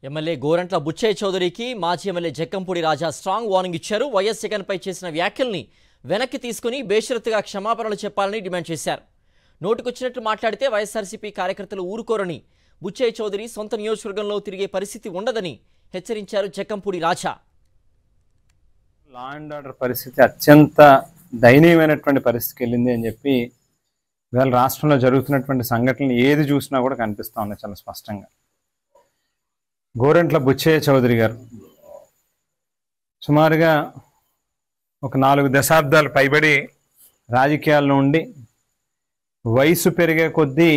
MLA Gorantla Buchaiah చౌదరికి మాజీ MLA Jakkampudi రాజా strong warning ఇచ్చారు. YS Jagan పై చేసిన వ్యాఖ్యల్ని వెనక్కి తీసుకుని బేషరతుగా క్షమాపణలు చెప్పాలని డిమాండ్ చేశారు. నోటికొచ్చినట్లు మాట్లాడితే వైఎస్ఆర్సీపీ కార్యకర్తలు ఊరుకోరని, బుచ్చయ్య చౌదరి సొంత నియోజకవర్గంలో తిరిగే పరిస్థితి ఉండదని హెచ్చరించారు జక్కంపూడి రాజా. లా అండ్ ఆర్డర్ పరిస్థితి అత్యంత దయనీయమైనటువంటి పరిస్థితికి వెళ్ళింది అని చెప్పి ఇవాళ రాష్ట్రంలో జరుగుతున్నటువంటి సంఘటనలు ఏది చూసినా కూడా కనిపిస్తూ ఉన్నాయి చాలా స్పష్టంగా. గోరంట్ల బుచ్చయ్య చౌదరి గారు సుమారుగా ఒక 4 దశాబ్దాలు పైబడి రాజకీయాల్లో ఉండి వయసు పెరిగే కొద్దీ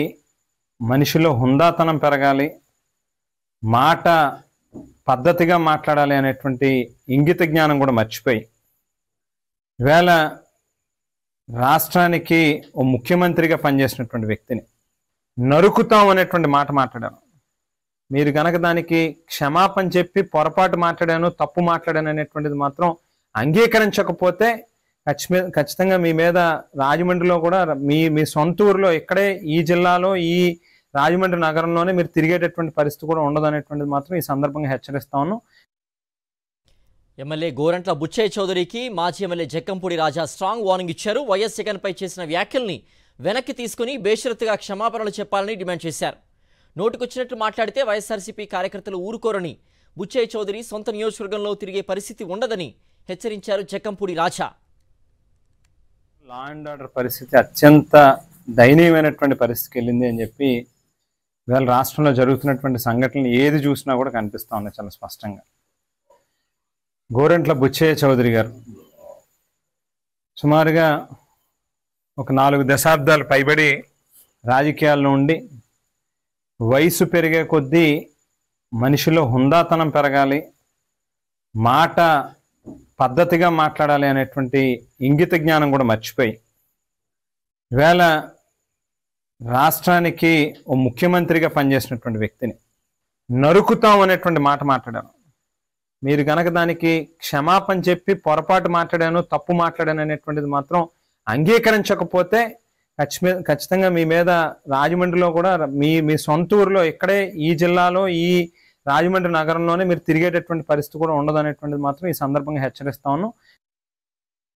మనిషిలో హుందాతనం పెరగాలి, మాట పద్ధతిగా మాట్లాడాలి అనేటువంటి ఇంగిత జ్ఞానం కూడా మర్చిపోయి ఇవాళ రాష్ట్రానికి ఓ ముఖ్యమంత్రిగా పనిచేసినటువంటి వ్యక్తిని నరుకుతాం అనేటువంటి మాట మాట్లాడాను. మీరు కనుక దానికి క్షమాపణ చెప్పి పొరపాటు మాట్లాడాను, తప్పు మాట్లాడాను అనేటువంటిది మాత్రం అంగీకరించకపోతే ఖచ్చితంగా మీ మీద రాజమండ్రిలో కూడా మీ సొంత ఊరిలో ఇక్కడే ఈ జిల్లాలో ఈ రాజమండ్రి నగరంలోనే మీరు తిరిగేటటువంటి పరిస్థితి కూడా ఉండదు అనేటువంటిది మాత్రం ఈ సందర్భంగా హెచ్చరిస్తాను. ఎమ్మెల్యే గోరంట్ల బుచ్చయ్య చౌదరికి మాజీ ఎమ్మెల్యే జక్కంపూడి రాజా స్ట్రాంగ్ వార్నింగ్ ఇచ్చారు. వైఎస్ జగన్ పై చేసిన వ్యాఖ్యల్ని వెనక్కి తీసుకుని బేషరతుగా క్షమాపణలు చెప్పాలని డిమాండ్ చేశారు. నోటికొచ్చినట్లు మాట్లాడితే వైఎస్ఆర్సీపీ కార్యకర్తలు ఊరుకోరని, బుచ్చయ్య చౌదరి సొంత నియోజకవర్గంలో తిరిగే పరిస్థితి ఉండదని హెచ్చరించారు జక్కంపూడి రాజా. లా అండ్ ఆర్డర్ పరిస్థితి అత్యంత దయనీయమైనటువంటి పరిస్థితికి వెళ్ళింది అని చెప్పి ఇవాళ రాష్ట్రంలో జరుగుతున్నటువంటి సంఘటనలు ఏది చూసినా కూడా కనిపిస్తూ ఉన్నాయి చాలా స్పష్టంగా. గోరంట్ల బుచ్చయ్య చౌదరి గారు సుమారుగా ఒక 4 దశాబ్దాలు పైబడి రాజకీయాల్లో ఉండి వయసు పెరిగే కొద్దీ మనిషిలో హుందాతనం పెరగాలి, మాట పద్ధతిగా మాట్లాడాలి అనేటువంటి ఇంగిత జ్ఞానం కూడా మర్చిపోయి ఇవాళ రాష్ట్రానికి ఓ ముఖ్యమంత్రిగా పనిచేసినటువంటి వ్యక్తిని నరుకుతాం అనేటువంటి మాట మాట్లాడాను. మీరు కనుక దానికి క్షమాపణ చెప్పి పొరపాటు మాట్లాడాను, తప్పు మాట్లాడాను అనేటువంటిది మాత్రం అంగీకరించకపోతే ఖచ్చితంగా మీ మీద రాజమండ్రిలో కూడా మీ సొంత ఊరిలో ఇక్కడే ఈ జిల్లాలో ఈ రాజమండ్రి నగరంలోనే మీరు తిరిగేటటువంటి పరిస్థితి కూడా ఉండదు అనేటువంటిది మాత్రం ఈ సందర్భంగా హెచ్చరిస్తాను.